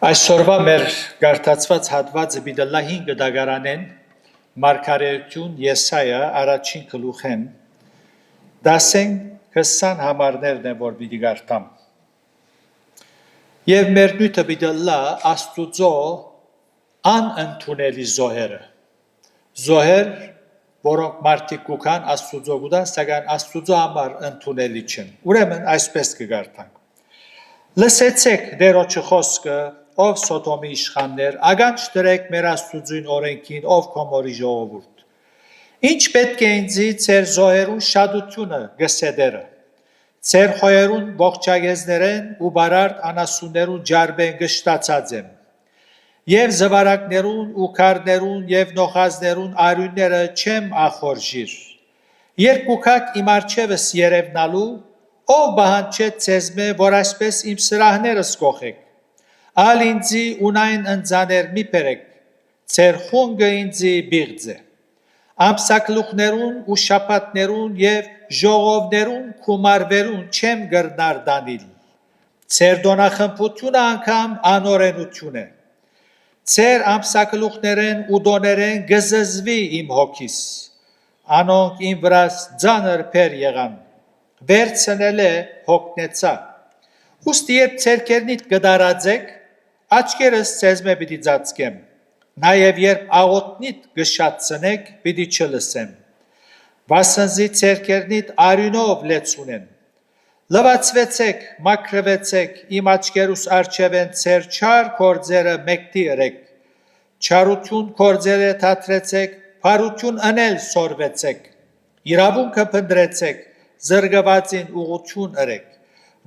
Այսօրվա մեր գարտացված հատվածը բիդլա 5 դագարանեն մարգարեություն Եսայա առաջին գլուխեն դասեն 20 համարներն են որ պիտի գարտամ եւ մեր նույնը բիդլա Աստուծո անընդունելի զոհեր որոնք մարդիկ կուքան Աստուծո գուտան սակայն Աստուծո համար ընդունելի չեն ուրեմն այսպես կգարտանք լսեցեք դերոջը խոսքը ով Սոդոմի իշխաններ, ագանջ դրեք մեր Աստուծուն օրենքին, ով կոմորի ժողովուրդ։ Ինչ պետք է ինձի ծեր զոհերուն շադությունը գսեդերը, ծեր խոյերուն ողջագեզներեն ու բարարդ անասուններուն ջարբեն գշտացած եմ, և զվարակներուն ու քարներուն և նոխազներուն արյունները չեմ ախորժիր, երկուքակ իմ արջևս երևնալու, ով բահանջեց ձեզմե, որ այսպես իմ սրահներս կողեք, ալ ինձի ունայն ընձաներ մի պերեք, ծեր խունգը ինձի բիղձ է, ամսակլուխներուն ու շապատներուն և ժողովներուն կումարվերուն չեմ գրնար դանիլ, ծեր դոնախմպությունը անգամ անորենություն է, ծեր ամսակլուխներեն ու դոներեն գզզվի իմ հոգիս, անոնք իմ վրաս ձանր պեր եղան, վերցնել է հոգնեցա, ուստի երբ ծերկերնիտ գդարadzեք, աչկերս ձեզմե պիտի ծածկեմ, նաև երբ աղոտնիտ գշատցնեք պիտի չլսեմ, վասնզի ծերկերնիտ արյունով լեցունեն, լվացվեցեք, մաքրվեցեք, իմ աչկերուս արջևեն ծեր չար կործերը մեկտի ըրեք, չարություն կործերը թատրեցեք, փարություն ընել սորվեցեք, իրավունքը փնդրեցեք, զրգվածին ուղություն ըրեք,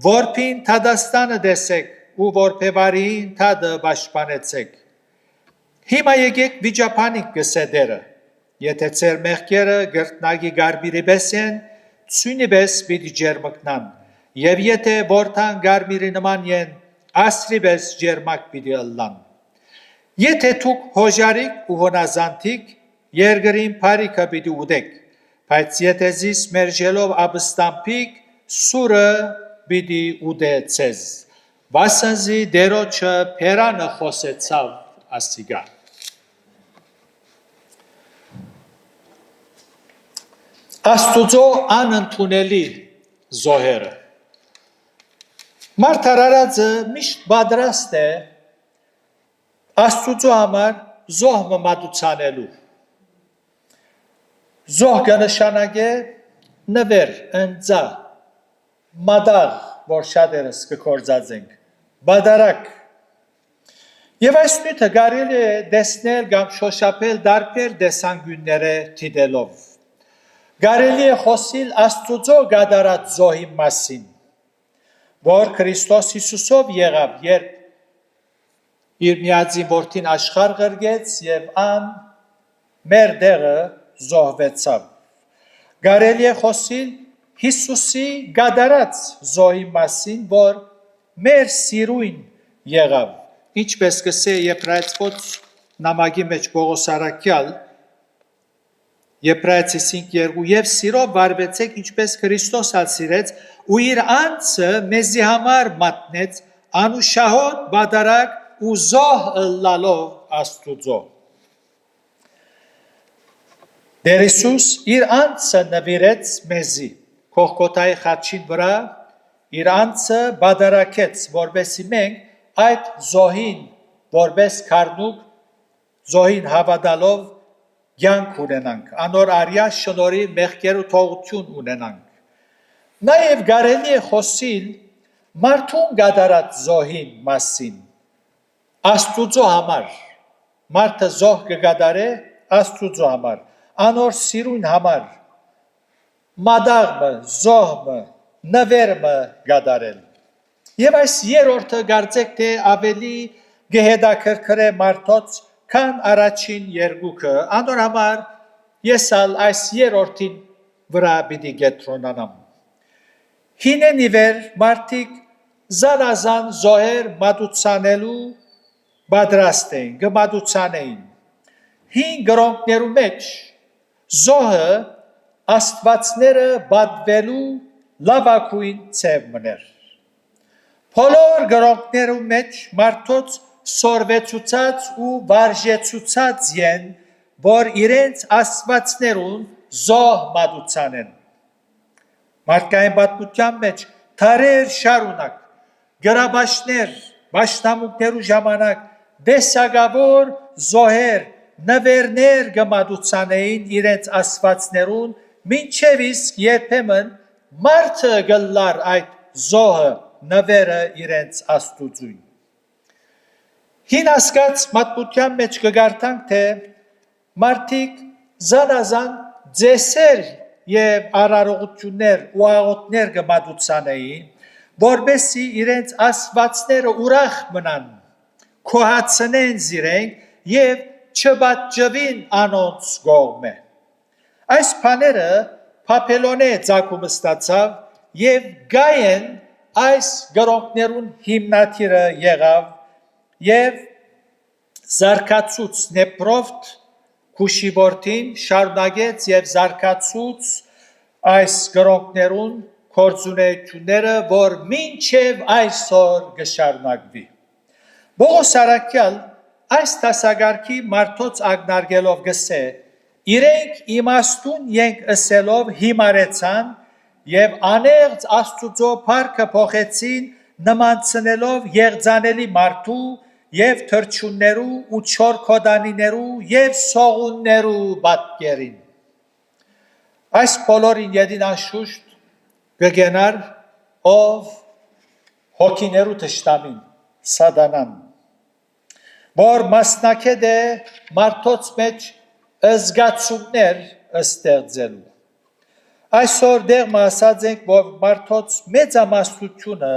որփին թադաստանը դեսեք, ու որպևարին թադը պաշտպանեցեք։ Հիմա եկեք վիճապանիկ գսեդերը, եթե ծեր մեղքերը գրտնագի գարբիրի պես են, ցույնի պես պիտի ջերմկնան, եւ եթե որթան գարբիրի նման են, ասրի պես ջերմակ պիտի ըլլան։ Եթե թուք հոժարիկ ու հոնազանթիկ, երգրին բարիքը պիտի ուդեք, բայց եթե զիս մերժելով աբստամփիկ, սուրը պիտի ուդե ցեզ։ Վասնզի դերոջը փերանը խոսեցավ ասիգա։ Աստուծո անընդունելի զոհերը։ Մարդարարածը միշտ պատրաստ է Աստուծո համար զոհը մատուցանելու։ Զոհ կնշանակե նվեր, ընձա, մադաղ, որ շատերս կկործածենք, բադարակ։ Եվ այս նույնը կարելի է տեսնել կամ շոշափել դարբեր տեսանկյունները դիտելով։ Կարելի է խոսել Աստուծո գադարած զոհի մասին, որ Քրիստոս Հիսուսով եղավ, երբ իր միածին որդին աշխարհ գրգեց եւ ան մեր դեղը զոհվեցավ։ Կարելի է խոսել Հիսուսի գադարած զոհի մասին, որ մեր սիրուն եղավ, ինչպես կսե Եբրայեցոց նամակի մեջ Պողոս առաքյալ, Եբրայեցի 5:2 եւ սիրով վարվեցեք, ինչպես Քրիստոս ալ սիրեց, ու իր անձը մեզի համար մատնեց, անուշահոտ բադարակ ու զոհ ըլլալով Աստուծո։ Դեր Հիսուս իր անձը նվիրեց մեզի, Քողկոթայի խաչին վրա, իր անձը բադարակեց, որբեսի մենք այդ զոհին, որպես քարնուկ, զոհին հավատալով կյանք ունենանք, անոր արյա շնորհի մեղքերու թողություն ունենանք։ Նաև կարելի է խոսել մարդուն գադարած զոհին մասին, Աստուծո համար, մարդը զոհ կգադարե Աստուծո համար, անոր սիրուն համար, մադաղը, զոհը, նվերը գադարել։ Եվ այս երրորդը կարծեք թե ավելի գեհեդակրքրե մարդոց, քան առաջին երկուքը, անոր համար ես ալ այս երրորդին վրա պիտի կենտրոնանամ։ Հինեն իվեր մարդիկ զանազան զոհեր մատուցանելու պատրաստ էին, կմատուցանեին։ Հին գրոնքներու մեջ զոհը աստվածները պատվելու լավագույն ցևն էր։ Բոլոր գրոնքներու մեջ մարդոց սորվեցուցած ու վարժեցուցած են, որ իրենց աստվածներուն զոհ մատուցանեն։ Մարդկային պատմության մեջ թարեր շարունակ գրաբաշներ, բաշտամունքներու ժամանակ դեսագավոր զոհեր, նվերներ գմադուցանեին իրենց աստվածներուն, մինչև իսկ երբեմն մարդը գլար այդ զոհը նվերը իրենց աստուծույն։ Հին ասկած մատմության մեջ կգարտանք, թե մարդիկ զանազան ձեսեր և արարողություններ ու աղոտներ գմադուցանեին, որբեսի իրենց աստվածները ուրախ մնան, քոհացնեն զիրենք և չբատջվին անոնց գողմե։ Այս բաները Փափելոնե ծագումը ստացավ և Գայեն այս գրողներուն հիմնադիրը եղավ և զարգացուց Նեփրովտ Քուշիբորտին շարունակեց և զարգացուց այս գրողներուն գործունեությունները, որ մինչև այսօր կշարունակվի։ Պողոս առաքյալ այս դասագարքի մարդոց ակնարկելով գսե, իրենք իմաստուն ենք ըսելով հիմարեցան և անեղծ Աստուծո փառքը փոխեցին նմանցնելով եղձանելի մարդու և թրջուններու ու չոր քոդանիներու և սողուններու պատկերին։ Այս բոլորին յետին անշուշտ կգենար ով հոգիներու թշնամին, սատանան, որ մասնակետ է մարդոց մեջ զգացումներ ստեղծելու։ Այսօր դեղը ասած ենք, որ մարդոց մեծամասնությունը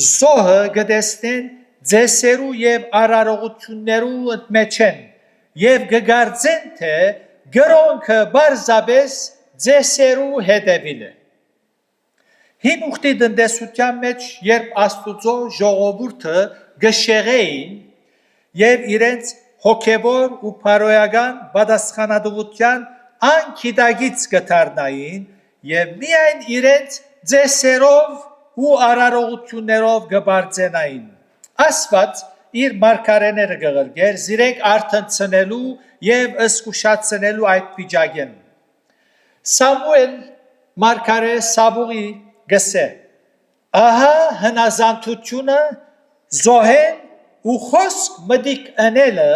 զոհը կտեսնեն ձեսերու և արարողություններու մեջ են և կգարձեն, թե գրոնքը պարզապես ձեսերու հետևիլ է։ Հին ուխտի տնտեսության մեջ, երբ Աստուծո ժողովուրդը գշեղեին և իրենց հոգևոր ու փարոյական պատասխանատվության անկիդագից կդառնային և միայն իրենց ձեսերով ու արարողություններով կբարձենային։ Աստված իր մարգարեները կղրկեր զիրենք արթնցնելու և զգուշացնելու այդ վիճակեն։ Սամուել մարգարե Սավուղի գսե. ահա հնազանդությունը զոհեն ու խոսք մտիկ ընելը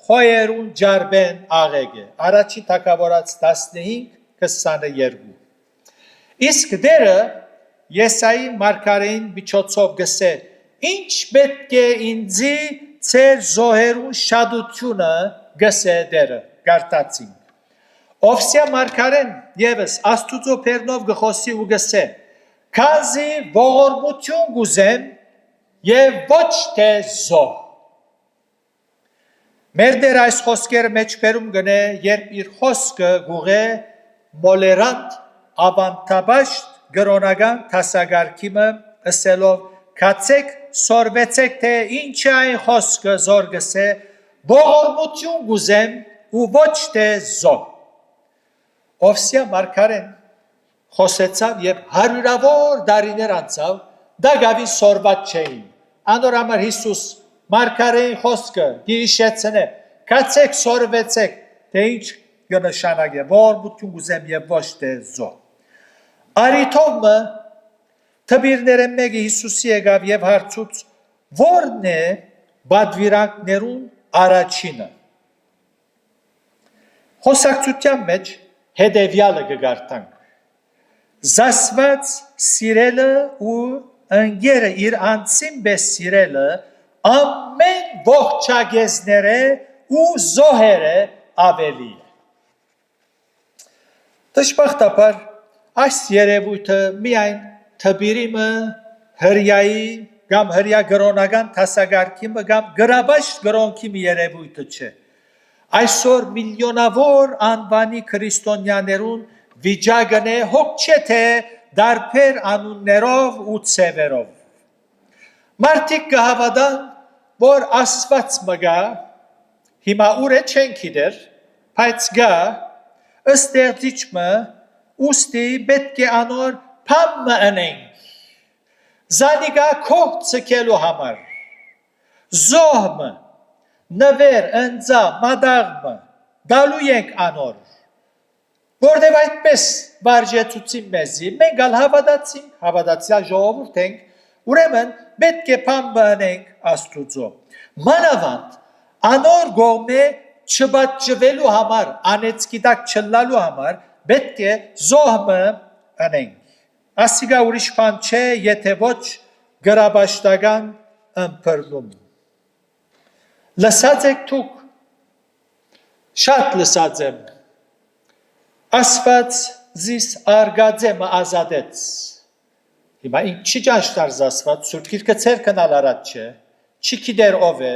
խոյերուն ջարբեն աղեկ է։ Առաջին Թագավորաց 15:22։ Իսկ դերը Եսայի մարգարեին միջոցով գսե. ինչ պետք է ինձի ծեր զոհերուն շատությունը գսե դերը, գարտացինք։ Օվսիա մարգարեն ևս Աստուծո բերնով գխոսի ու գսե. քանզի ողորմություն գուզեմ և ոչ թե զոհ։ Մեր դեր այս խոսքերը մեջ բերում գնե, երբ իր խոսքը գուղե մոլերանտ ավանդաբաշտ գրոնական դասագարքիմը ըսելով կացեք սորվեցեք, թե ինչ է այն խոսքը զոր գսե, ողորմություն գուզեմ ու ոչ թե զոհ։ Օվսիա մարգարեն խոսեցավ և հարյուրավոր դարիներ անցավ, դա գավի սորված չէին։ Անոր համար Հիսուս մարգարեին խոսքը գիշեցնե, կացեք սորվեցեք, թե ինչ կնշանակե, ողորմություն գուզեմ և ոչ թե զոհ։ Արիթովը թբիրները մեկը Հիսուսի եկավ և հարցուց, որն է բադվիրանքներուն առաջինը։ Խոսակցության մեջ հետևյալը կգարտանք. զասված սիրելը ու ընկերը իր անձին պես սիրելը ամեն ողջագեզները ու զոհերը ավելի է։ Դժբախտաբար այս երևույթը միայն թբիրիմը հրյայի կամ հրյա գրոնական դասագարքիմը կամ գրաբաշտ գրոնքի մի երևույթը չէ։ Այսօր միլիոնավոր անվանի քրիստոնյաներուն վիճակն է հոգ չէ թե դարբեր անուններով ու ցևերով։ Մարդիկ կհավատան, որ Աստված մգա, հիմա ուր է չեն գիտեր, բայց գա, ստեղծիչը, ուստի պետք է անոր փամը ընենք, զանիկա քող ցկելու համար, Զոհմը, նվեր, ընձա, մադաղմը, գալու ենք անոր, որտև այդպես վարժեցուցին մեզի, մենք ալ հավատացյալ ժողովուրդ ենք, ուրեմն պետք է բան բանենք Աստուծո։ Մանավանդ անոր գողմե չբաճվելու համար, անեցկիտակ չլալու համար, պետք է զոհմը անենք։ Ասիգա ուրիշ բան չէ, եթե ոչ գրաբաշտական ըմբռնում։ Լսած եք դուք, շատ լսած եմ, Աստված զիս արգաձեմը ազատեց։ Հիմա ինք չի ճաշտարզ Աստված, Սուրբ Գիրքը ծեր կնալ արած չէ, չի գիտեր ով է,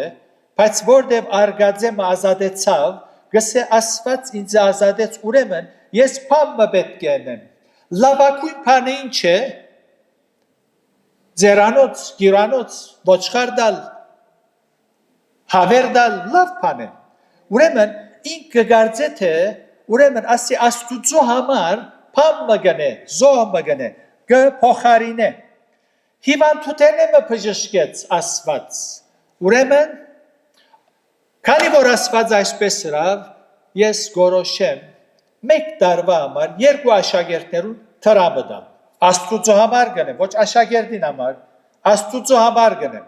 բայց որտև արգաձեմը ազատեցավ, գսե Աստված ինձ ազատեց, ուրեմն ես բամը պետք է անեմ։ Լավագույն բանը ինչ է, ձերանոց, գիրանոց, ոչխար դալ, հավեր դալ, լավ բան է։ Ուրեմն ինք կգարձե թե ուրեմն ասի Աստուծո համար բամը գնե, զոհմը գնե, փոխարինե։ Հիվանդութենը մը բժշկեց Աստված։ Ուրեմն քանի որ Աստված այսպես հրավ, ես գորոշեմ մեկ տարվա համար երկու աշակերտներուն տրամը դամ։ Աստուծո համար գնեմ, ոչ աշակերտին համար, Աստուծո համար գնեմ։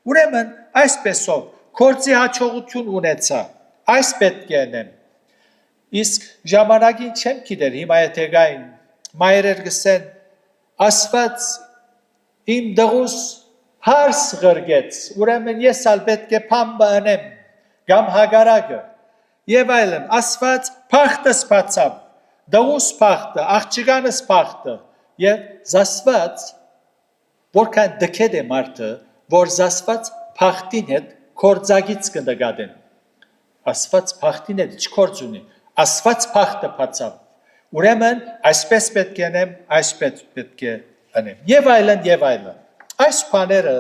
Ուրեմն այսպեսով կորձի հաջողություն ունեցա, այս պետք է անեմ։ Իսկ ժամանակին չեմ գիտեր, հիմա եթե գային, մայրեր գսեն, Աստված իմ դղուս հարս ղրգեց, ուրեմն ես ալ պետք է բան բանեմ, կամ հագարակը, եւ այլն, Աստված փախտս բացավ, դղուս փախտը, աղջկանս փախտը, եւ զասված, որքան դքեդ է մարդը, որ զասված փախտին հետ կորձագից կդգադեն։ Աստված փախտին հետ չկորձ ունի, Աստված փախտը բացավ։ Ուրեմն այսպես պետք է անեմ, այսպես պետք է անեմ։ Եվ այլն, եւ այլն։ Այս բաները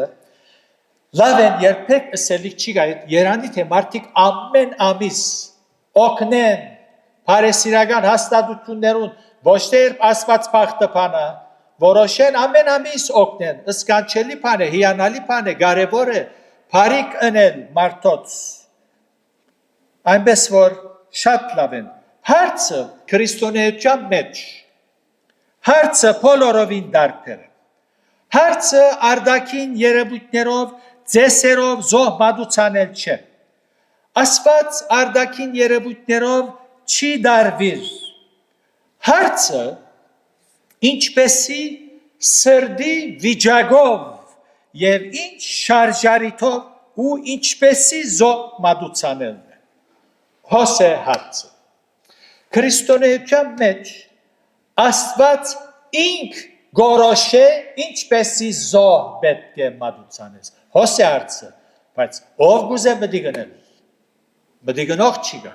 լավ են երբեք ասելիք չի գայ, երանի թե մարդիկ ամեն ամիս օգնեն բարեսիրական հաստատություններուն, ոչ թե Աստված փախտը բանա, որոշեն ամեն ամիս օգնեն, ըսկանչելի բան է, հիանալի բան է, կարևոր է, բարիք անել մարդոց։ Այնպես որ շատ լավ են։ Հարցը քրիստոնեության մեջ, հարցը բոլորովին դարբեր է։ Հարցը արդակին երևույթներով, ձեսերով զոհմադուցանել չէ։ Աստված արդակին երևույթներով չի դարվիր։ Հարցը ինչպեսի սրդի վիճակով եւ ինչ շարժարիթով ու ինչպեսի զոհմադուցանելն է։ Հոս է հարցը։ Քրիստոնեության մեջ Աստված ինք գորոշե ինչպեսի զոհ պետք է մատուցանես։ Հոս է հարցը, բայց ով գուզե մտի գնել, մտի գնող չի գա։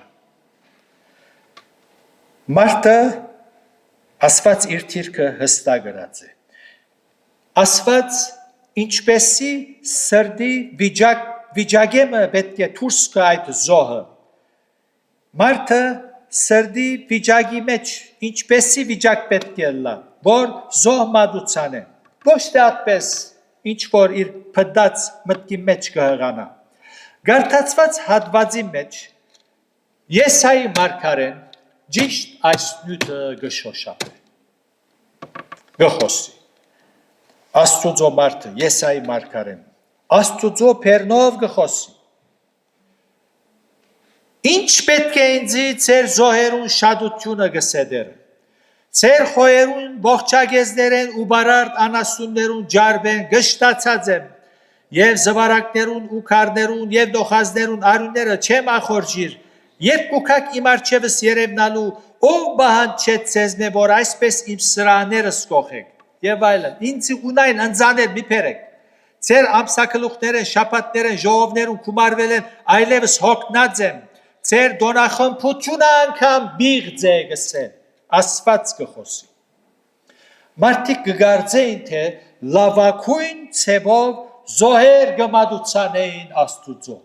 Մարդը Աստված իր թիրքը հստակ գրած է։ Աստված ինչպեսի սրդի վիճակեմը պետք է դուրս գա այդ զոհը։ Մարդը սրդի վիճակի մեջ ինչպեսի վիճակ պետք է լա, որ զոհմադուցան է, ոչ թե այդպես ինչ որ իր փդած մտքի մեջ կհղանա։ Գարտացված հատվածի մեջ Եսայի մարգարեն ճիշտ այս նյութը գշոշափե, գխոսի։ Աստուծո մարդը Եսայի մարգարեն, Աստուծո բերնով գխոսի։ Ինչ պետք է ինձի ծեր զոհերուն շադությունը գսեդեր, ծեր խոյերուն ողջագեզներեն ու բարարդ անասուններուն ջարբեն գշտացած եմ, և զվարակներուն ու կարներուն և դոխազներուն արունները չեմ ախորջիր, երբ կուքակ իմ արջևս երևնալու, ով բահանչեց ձեզնե, որ այսպես իմ սրահներս կողեք, և այլն, ինձի ունայն ընձաներ մի պերեք, ծեր ամսակլուխներեն, շապատներեն, ժողովներուն կումարվել են, այլևս հոգնած եմ, ծեր դոնախմբությունը անգամ բիղձ է գսել, Աստված կխոսի։ Մարդիկ կգարձեին, թե լավագույն ցևով զոհեր գմադուցանեին Աստուծո։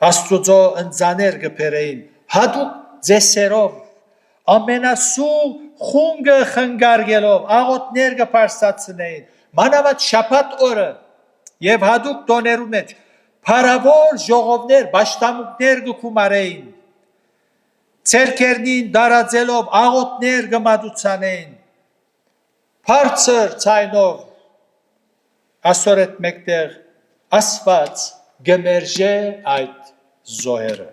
Աստուծո ընձաներ գբերեին, հատուկ ձեսերով, ամենասուղ խունգը խնգարգելով, աղոտներ գպարսացնեին, մանավանդ շաբաթ օրը, եւ հadouk տոներու մեջ փարավոր ժողովներ, ճաշտամուկներ գկումարեին, ցերկերնին դարածելով աղոտներ գմադուցանեին, բարձր ցայնով ասորետ մեկտեղ ասված գմերժե այդ զոհերը,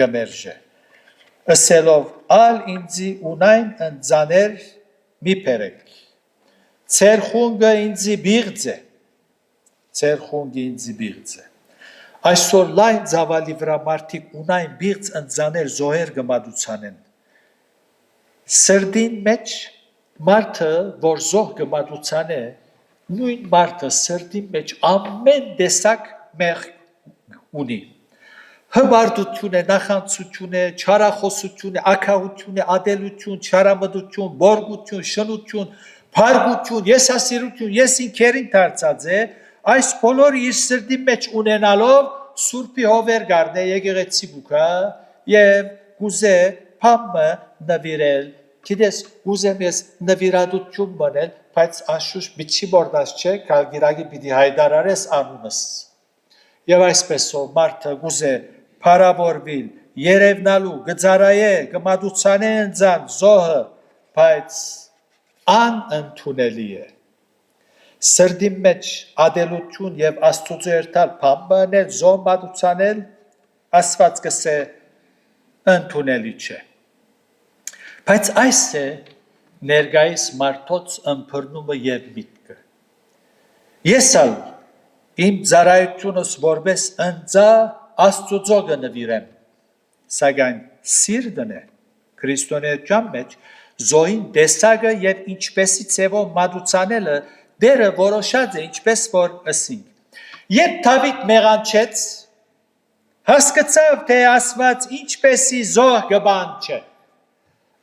գմերժե, ասելով ալ ինձի ունայն ընձաներ մի պերեք, ծեր խունգը ինձի բիղձ է, ծեր խունգը ինձի բիղձ է, այսօր լայն զավալի վրա մարդիկ ունայն բիղձ ընձաներ զոհեր գմադուցանեն, սրդին մեջ մարդը, որ զոհ գմադուցան է, նույն մարդը սրդին մեջ ամեն տեսակ մեղք ունի, հբարդություն է, նախանցություն է, չարախոսություն է, ակահություն է, ադելություն, չարամդություն, բորգություն, շնություն, փարգություն, եսասիրություն, եսինքերին դարձած է, այս բոլորը իր սրդի մեջ ունենալով Սուրբի հովեր գարնե եկեղեցի գուկա եւ գուզե փամը նվիրել, գիտես գուզեմ ես նվիրատություն բնել, բայց անշուշտ միջի բորդած չէ, կալգիրագի պիտի հայդարարես անունս։ Եվ այսպեսով մարդը գուզե փարավորվիլ, երևնալու, գծարայե, գմադուցանե ընձան, զոհը, բայց անընդունելի է։ Սրդի մեջ ադելություն եւ Աստծո երթալ փամբանել, զոհ մադուցանել, ասված կսե ընդունելի չէ։ Բայց այս է ներգայիս մարդոց ըմբռնումը եւ միտքը։ Ես ալ իմ ծառայությունս որպես ընձա Աստծո գնվիրեմ, սակայն սիրտն է քրիստոնեության մեջ զոհին տեսակը եւ ինչպեսի ցևով մադուցանելը դերը որոշած է ինչպես որ ասինք։ Երբ Դավիթ մեղանչեց, հասկացավ թե ասված ինչպեսի զոհ գբանչե։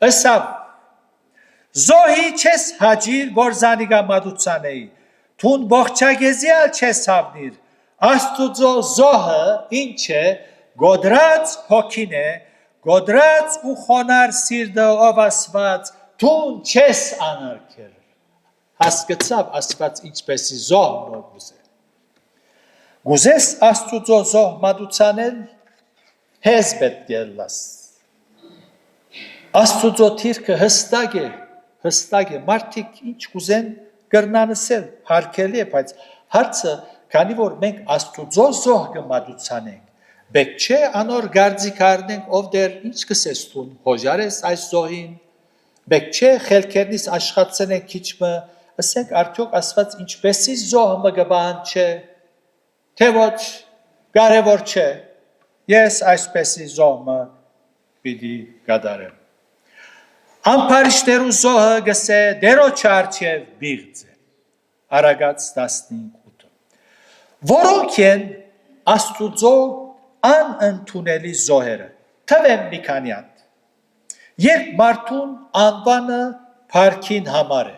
Ասավ զոհի չես հաջիր որ զանիգա մադուցանեի, թուն ողջագեզյալ չես հավնիր, Աստուծո զոհը ինչ է, գոդրած հոգին է, գոդրած ու խոնար սիրտը ով ասված, թուն չես անարգել։ Հասկացավ ասված ինչպեսի զոհ որ գուզե։ Գուզես Աստուծո զոհ մադուցանել, հեզ պետք է լաս։ Աստուծո թիրքը հստակ է, մարդիկ ինչ կուզեն կրնանսել, հարկելի է, բայց հարցը, քանի որ մենք Աստուծո զոհ կմադուցանենք, բեք չէ անոր գարձիկ առնենք, ով դեր ինչ կսես տուն, հոժարես այս զոհին, բեք չէ խելքերնից աշխատցնենք քիչմը, ասենք արդյոք ասված ինչպեսի զոհը մը գբանչե, թե ոչ, կարևոր չէ, ես այսպեսի զոհը պիտի կատարեմ։ Ամփարիշներու զոհը գսե դերոջ արջև բիղձ է, Արագած 15:8, որոնք են Աստուծո անընդունելի զոհերը, թվեմ մի քանի հատ, երբ մարդուն անվանը փառքին համար է,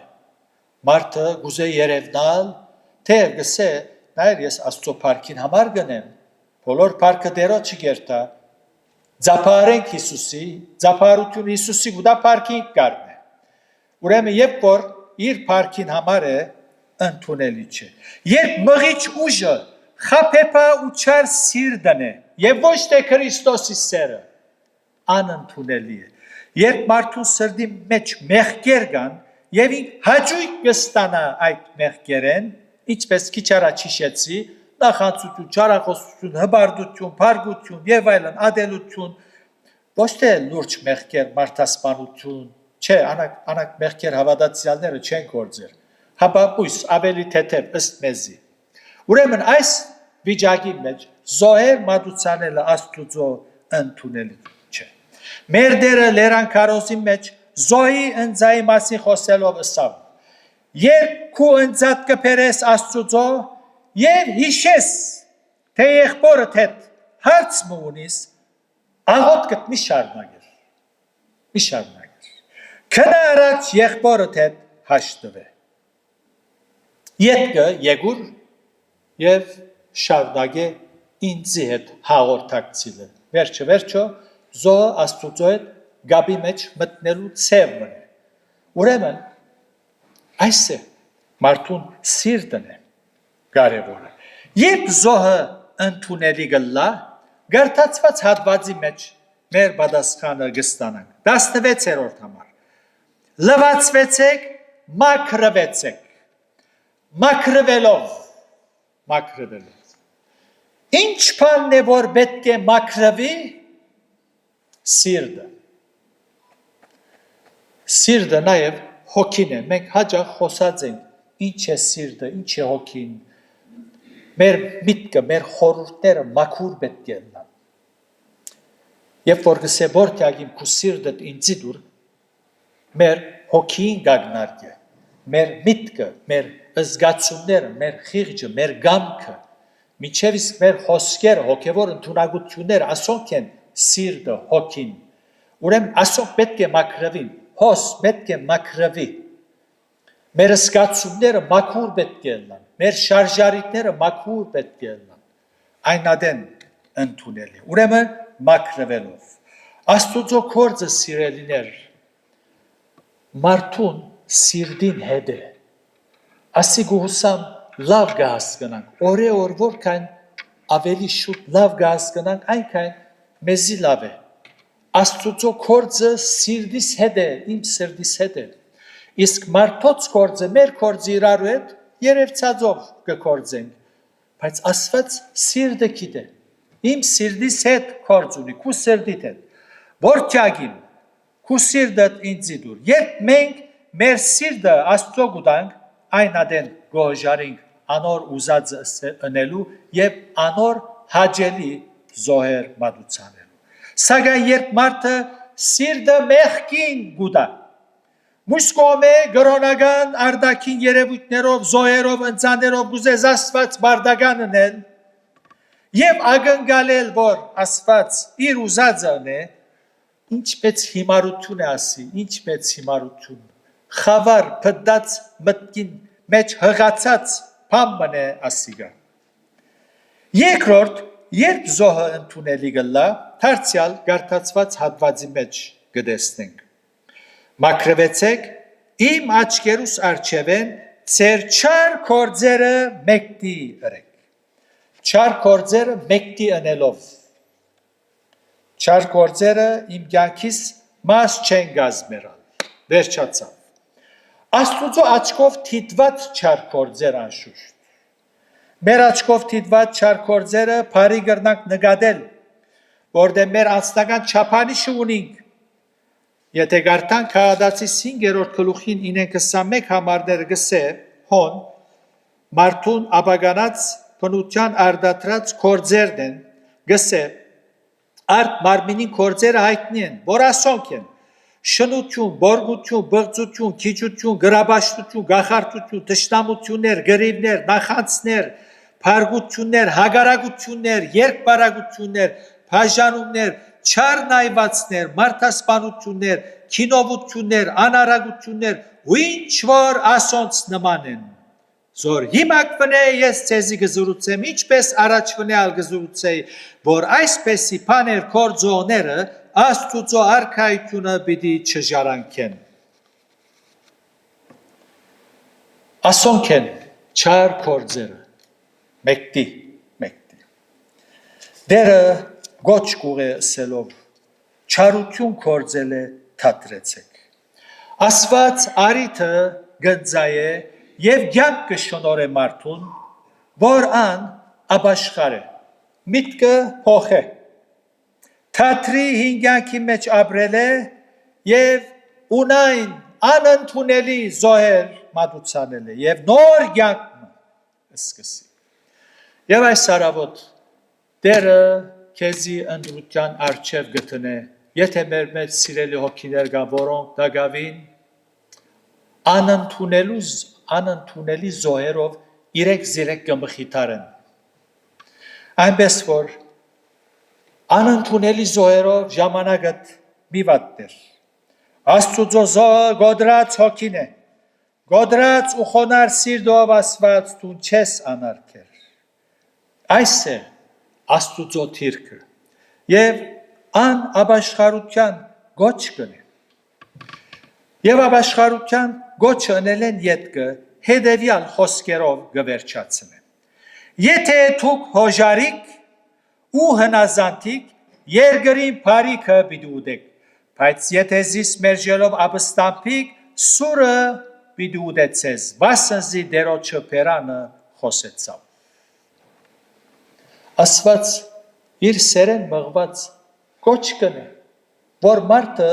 մարդը գուզե երևնալ, թե գսե, նայր ես Աստծո փառքին համար գնեմ, բոլոր փառքը դերոջը գերտա, Ձապարենք Հիսուսի, ձապարություն Հիսուսի գուտա փառքին կառնե։ Ուրեմն երբ որ իր փառքին համար է ընդունելի չէ։ Երբ մղիչ ուժը խափեփա ու չար սիրտն է եւ ոչ թե Քրիստոսի սերը անընդունելի է։ Երբ մարդու սրտի մեջ մեղքեր կան եւ ինք հաճույք կստանա այդ մեղքերեն, ինչպես քիչ առաջ հիշեցի, նախանցություն, չարախոսություն, հբարդություն, փարգություն եւ այլն, ադելություն, ոչ թե լուրջ մեղքեր, մարդասպանություն, չէ, անակ մեղքեր հավատացյալները չեն գործեր, հապապույս ավելի թեթև ըստ մեզի։ Ուրեմն այս վիճակի մեջ զոհեր մատուցանելը Աստուծո ընդունելի չէ։ Մեր դերը լերանքարոզի մեջ զոհի ընձայի մասին խոսելով ասավ. երբ քու ընձատ կբերես Աստուծո եւ հիշես, թե եղբորդ հետ հարց ունիս, աղոթքդ մի շարունակիր։ Քնա առաջ եղբորդ հետ հաշտվե։ Ետքը եկուր եւ շարունակե ինձի հետ հաղորդակցիլը։ Վերջը զոհը Աստուծո հետ գաբի մեջ մտնելու ցևն է։ Ուրեմն այս է մարդուն սիրտն է կարևորը։ Երբ զոհը ընդունելի գլա, գարտացված հատվածի մեջ մեր պատասխանը կստանանք։ 16-րդ համար։ Լվացվեցեք, մաքրվեցեք։ Մաքրվելով։ Ինչ բանն է, որ պետք է մաքրվի, սիրտը։ Սիրտը նաև հոգին է։ Մենք հաճախ խոսած ենք, ինչ է սիրտը, ինչ է հոգին։ Մեր միտքը, մեր խորհուրդները մաքուր պետք է լինեն։ Երբ որ գսե որթյագին քու սիրտդ ինձի դուր, մեր հոգին գագնարկե, մեր միտքը, մեր զգացումները, մեր խիղճը, մեր գամքը, միջև իսկ մեր խոսքերը, հոգևոր ընդունակությունները, ասոնք են սիրտը, հոգին։ Ուրեմն ասոնք պետք է մաքրվին, հոս պետք է մաքրվի։ Մեր զգացումները մաքուր պետք է լինեն, մեր շարժարիտները մաքուր պետք է լինեն։ Այնադեն ընդունելի։ Ուրեմն մաքրվելով։ Աստուծո գործը սիրելիներ, մարդուն սիրտին հետ է։ Ասի գուհուսամ լավ գահասկնանք, օր որքան ավելի շուտ լավ գահասկնանք, այնքան մեզի լավ է։ Աստուծո գործը սիրտիս հետ է, իմ սիրտիս հետ է։ Իսկ մարդոց գործը, մեր գործը իրարու հետ երևցածով կգործենք, բայց Աստված սիրտը գիտե։ Իմ սիրտիս հետ գործ ունի, քու սիրտիդ հետ։ Որթյագին, քու սիրտդ ինձի դուր։ Երբ մենք մեր սիրտը Աստծո գուտանք, այնադեն գոհժարինք անոր ուզածը ընելու եւ անոր հաջելի զոհեր մատուցանելու։ Սակայն երբ մարդը սիրտը մեղքին գուտա, մյուս կողմը գրոնական արդակին երևույթներով, զոհերով, ընծաներով գուզես Աստված բարդական ընել եւ ակնկալել, որ Աստված իր ուզածը ունի, ինչպես հիմարություն է ասի, ինչպես հիմարություն, խավար փդած մտքին մեջ հղացած բան է ասիգա։ Երկրորդ, երբ զոհը ընդունելի գլա, դարձյալ գարտացված հատվածի մեջ կտեսնենք։ Մաքրվեցեք, իմ աչքերուս առջևեն ձեր չար գործերը մեկտի ըրեք։ Չար գործերը մեկտի ընելով։ Չար գործերը իմ կյանքիս մաս չեն գազմերալ։ Վերջացավ։ Աստուծո աչքով թիտված չար գործեր անշուշտ։ Մեր աչքով թիտված չար գործերը բարի կրնանք նկատել, որտեղ մեր անձնական չափանիշը ունենք։ Եթե գարտանք Քահանացի 5-րդ գլուխին 9:21 համարները գսե, հոն մարդուն ապագանած բնության արդատրած գործերն են, գսե, արդ մարմինին գործերը հայտնի են, որ ասոնք են, շնություն, բորգություն, բղծություն, քիչություն, գրաբաշտություն, գախարտություն, թշնամություններ, գրիվներ, նախանցներ, փարգություններ, հագարակություններ, երկբարակություններ, բաժանումներ, չար նայվածներ, մարդասպանություններ, քինովություններ, անարագություններ, ու ինչ որ ասոնց նման են։ Զոր հիմա կվնե ես ցեզի գզուրուցեմ, ինչպես առաջ վնե ալ գզուրուցեի, որ այսպեսի բաներ կործողները Աստուծո արքայությունը պիտի չժարանքեն։ Ասոնք են չար կործերը, մեկտի։ Դերը գոչ կուղ է սելով, չարություն կործել է թատրեցեք։ Աստված արիթը գնձայ է և կյանք կշնոր է մարդուն, որ ան ապաշխար է, միտքը փոխ է, թատրի հինգյանքի մեջ ապրել է և ունայն անընդունելի զոհեր մատուցանել է և նոր կյանք սկսի։ Եվ այս առավոտ Տերը քեզի ընդրության առջև գտնե, եթե մեր մեջ սիրելի հոգիներ կան, որոնք դակավին անընդունելի զոհերով իրեք զիրեք կմխիթարեն։ Այնպես որ անընդունելի զոհերով ժամանակդ մի վատներ։ Աստուծո զոհը գոդրած հոգին է, գոդրած ու խոնար սիրտով ասված դու չես անարգեր։ Այս է Աստուծո թիրքը և ան ապաշխարության գոչ կնե։ Եվ ապաշխարության գոչը ընել են ետքը հետևյալ խոսքերով գվերջացնե։ Եթե դուք հոժարիկ ու հնազանդիկ երկրին բարիքը պիտի ուտեք, բայց եթե զիս մերժելով ապստամբիկ սուրը պիտի ուտեցես, վասնզի դերոջը բերանը խոսեցավ։ Աստված իր սերեն մղված կոչ կնե, որ մարդը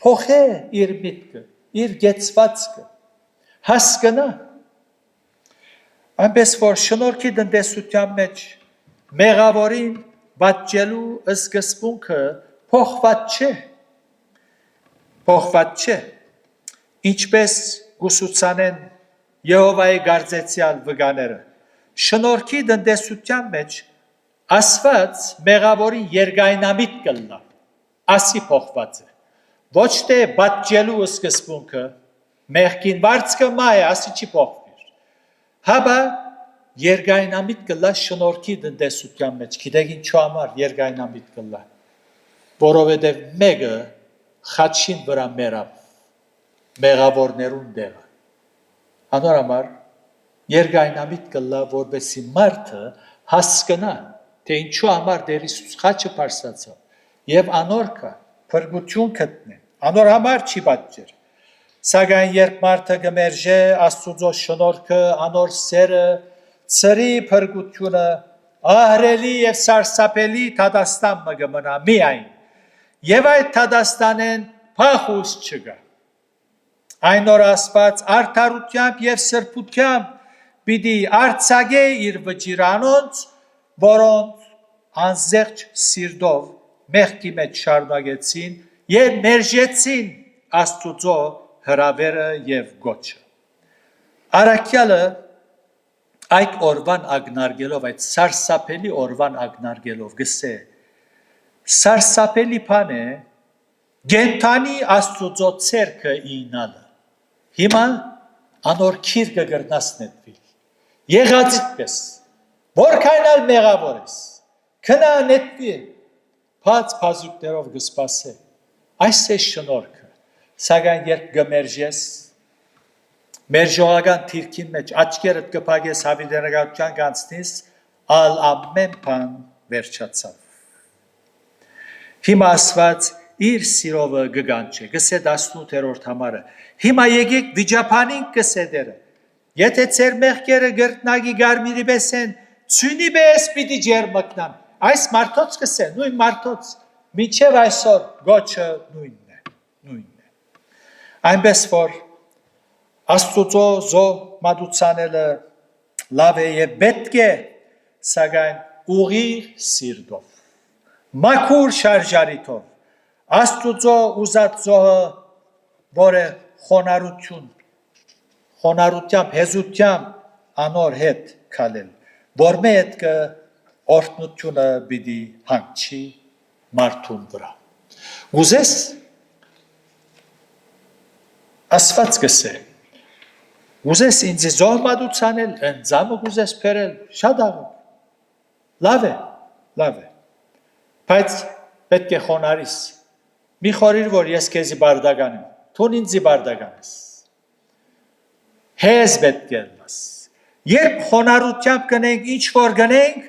փոխե իր միտքը, իր գեցվածքը, հասկնա, այնպես որ շնորհքի տնտեսության մեջ մեղավորին պատճելու սկզբունքը փոխված չէ, ինչպես գուսուցանեն Եհովայի գարձեցյալ վգաները, շնորհքի տնտեսության մեջ Աստված մեղավորին երկայնամիտ կլնա, ասի փոխված է, ոչ թե պատճելու սկզբունքը, մեղքին վարձքը մայ է, ասի չի փոխվիր, հաբա երկայնամիտ կլա շնորհքի տնտեսության մեջ, գիտեք ինչու համար երկայնամիտ կլա, որովհետև մեկը խաչին վրա մերավ, մեղավորներուն դեղը, անոր համար երկայնամիտ կլա, որպեսի մարդը հասկնա, թե ինչու համար դեր Հիսուս խաչը պարսացավ, և անոր կա, փրկություն գտնե, անոր համար չի պատճեր, սակայն երբ մարդը գմերժե Աստուծո շնորհքը, անոր սերը, ծրի փրկությունը, ահրելի և սարսափելի դատաստան մը կմնա միայն, և այդ դատաստանեն փախուս չկա, այն օր Աստված արդարությամբ և սրբությամբ պիտի արձակե իր վճիրանոց, որոնց անզեղջ սիրտով մեղքի մեջ շարունակեցին և մերժեցին Աստուծո հրավերը և գոչը։ Առաքյալը այդ օրվան ակնարկելով, այդ սարսափելի օրվան ակնարկելով գսե, սարսափելի բան է գենթանի Աստուծո ցերքը ինալը։ Հիմա անոր քիր կգրնաս նետվիլ։ Եղածիդ պես, որքանալ մեղավոր ես, քնա նետվի, բաց բազուկներով գսպասե, այս է շնորհքը, սակայն երբ գմերժես, մերժողական թիրքին մեջ աչքերդ կփակես հավիտենականության կանցնիս, ալ ամեն բան վերջացավ։ Հիմա Աստված իր սիրովը գգանչե, գսե 18-րդ համարը, հիմա եկեք վիճապանին գսե դերը, եթե ծեր մեղքերը գրտնագի գարմիրի պես են, ծյունի պես պիտի ջերմկնան, այս մարդոց գսե, նույն մարդոց, մինչև այսօր գոչը նույնն է, այնպես որ Աստուծո զո մատուցանելը լավ է և պետք է, սակայն ուղիղ սիրտով, մաքուր շարժարիթով, Աստուծո ուզած զոհը, որ է խոնարհությամբ, հեզությամբ անոր հետ քալել, որ մե հետ կը օրհնությունը պիտի հանգչի մարդուն վրա։ Ուզես Աստված գսե, ուզես ինձ զոհ մատուցանել, ընձամը ուզես բերել, շատ աղը, լավ է, բայց պետք է խոնարհիս, մի խորիր, որ ես քեզի բարդական եմ, թուն ինձի բարդական ես, հեզ պետք է լաս, երբ խոնարհությամբ գնենք, ինչ որ գնենք,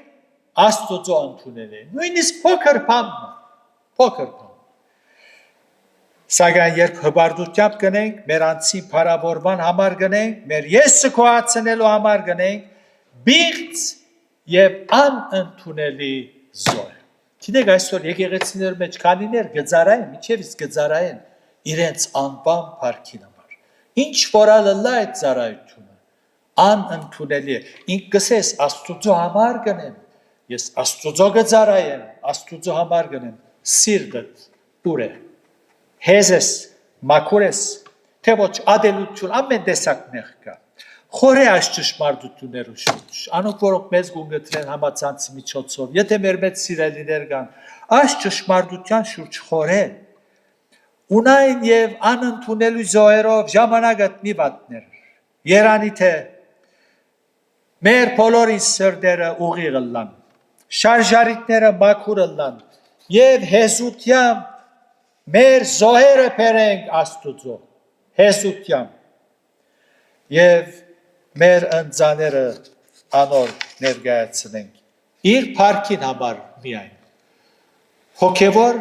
Աստուծո ընդունել է, նույնիսկ փոքր բան, սակայն երբ հբարդությամբ գնենք, մեր անձի փարավորման համար գնենք, մեր եսը քոհացնելու համար գնենք, բիղծ և անընդունելի զոհ է։ Գիտեք այսօր եկեղեցիներ մեջ քանիներ գծարային, միջև իսկ գծարային իրենց անբան փառքին համար։ Ինչ որալը լա այդ ծառայությունը, անընդունելի է։ Ինք կսես Աստուծո համար գնեմ, ես Աստուծո գծարայեմ, Աստուծո համար գնեմ, սիրտդ ուր է, հեզ ես, մաքուր ես, թե ոչ ադելություն, ամեն տեսակ մեղ կա, խոր է այս ճշմարտություններու շուրջ, անոնք որոնք մեզ գունգտրեն համացանցի միջոցով, եթե մեր մեծ սիրելիներ կան, այս ճշմարտության շուրջ խոր է, ունայն և անընդունելու զոհերով ժամանակդ մի վատներ, երանի թե մեր բոլորին սրդերը ուղիղ լան, շարժարիտները մաքուր լան, և հեզությամբ մեր զոհերը բերենք Աստուծո, հեզությամբ, և մեր ընձաները անոր ներկայացնենք իր փառքին համար միայն հոգևոր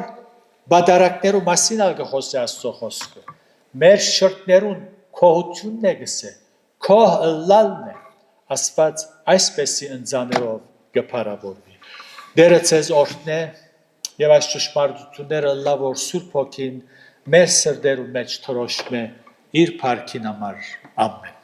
բادرակներու մասին ալ գխոսի Աստծո խոսքը մեր շրտներուն քոհությունն է գսե քոհ ըլլալն է Աստված այսպեսի ընձաներով գփարավորվի Դերը ցեզ օրհնե եւ այս ճշմարտությունները լավ որ Սուրբ Հոգին մեր սրտերու մեջ թրոշմե իր փառքին համար ամեն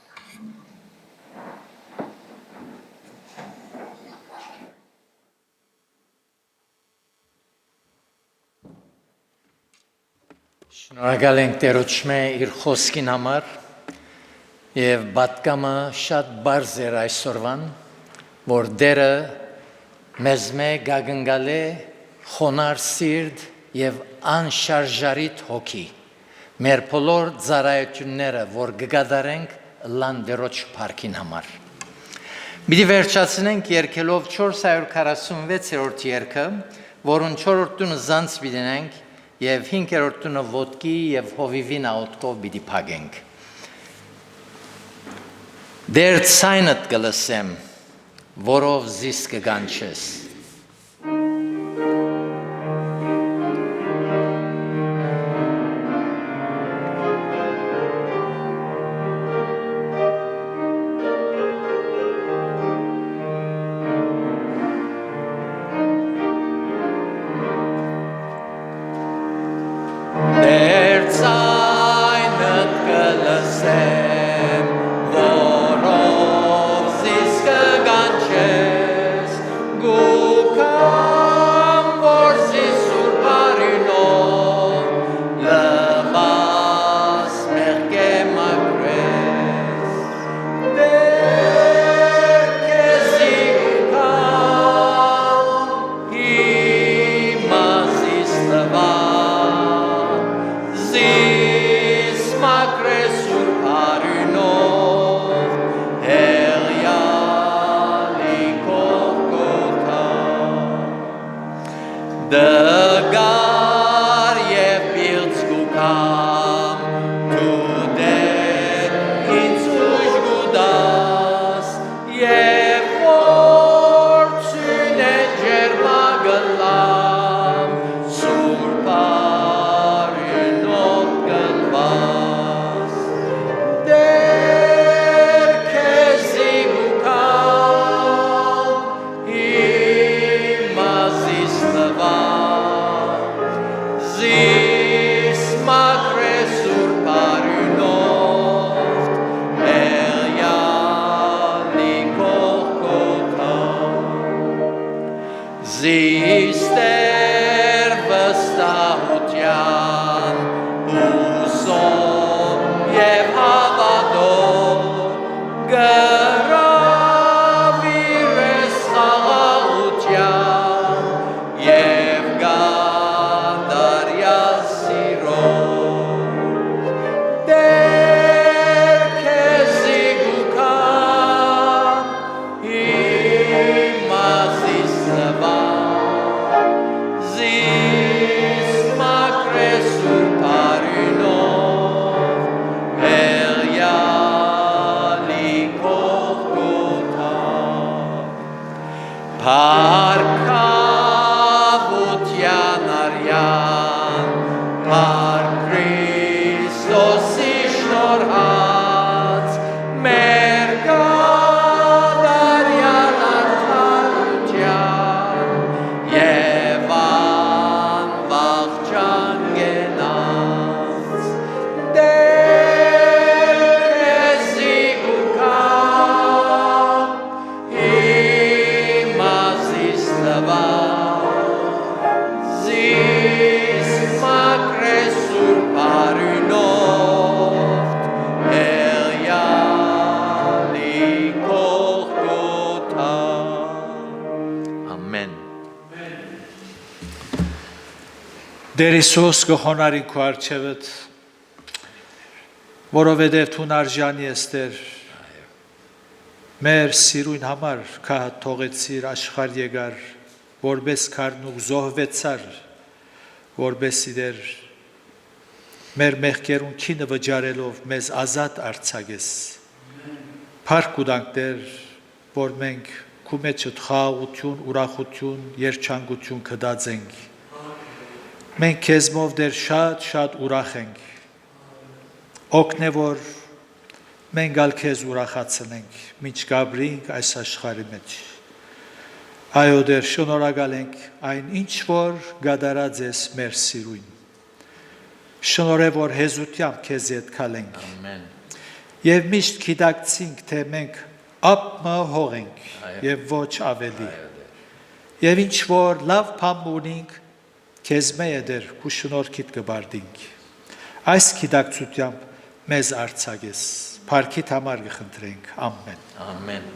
Շնորհակալ ենք Տերոջմե իր խոսքին համար եւ պատկամը շատ բարձ էր այսօրվան որ Դերը մեզ գագնգալ է խոնար սիրտ եւ անշարժարիտ հոգի մեր բոլոր ծառայությունները որ կգադարենք լան Տերոջ փառքին համար Մի վերջացնենք երկելով 446-րդ երգը որուն 4-րդ տունը զանց բիդենենք Եվ 5-րդ տունը ոտքի և հովիվի նաոտքով պիտի փագենք։ Դեր ցայնդ կլսեմ, որով զիս կգանչես։ Դեր Հիսուս գխոնարի քո արջևդ, որովհետև դու արժանի ես Տեր, մեր սիրուն համար քահ թողեցիր աշխարհ եկար, որպես քարնուկ զոհվեցար, որպես Տեր մեր մեղքերուն քինը վճարելով մեզ ազատ արձակես։ Փառք ու տանք Տեր, որ մենք քու մեջ խաղաղություն, ուրախություն, երջանկություն կդածենք։ Մենք քեզմով դեր շատ ուրախ ենք։ Օգնե որ մենք ալ քեզ ուրախացնենք, միջ գաբրինք այս աշխարհի մեջ։ Այո դեր շնորհակալ ենք այն ինչ որ գադարած ես մեր սիրուն։ Շնորհև որ հեզությամբ քեզ հետ կալենք։ Ամեն։ Եվ միշտ գիտակցենք, թե մենք ապմը հող ենք եւ ոչ ավելի։ Եվ ինչ որ լավ բան ունենք, քեզ մեյ դեր քու շնորհքիդ կբարդինք։ Այս գիտակցությամբ մեզ արցակես։ Փարքիդ համար կխնդրենք։ Ամեն։ Ամեն։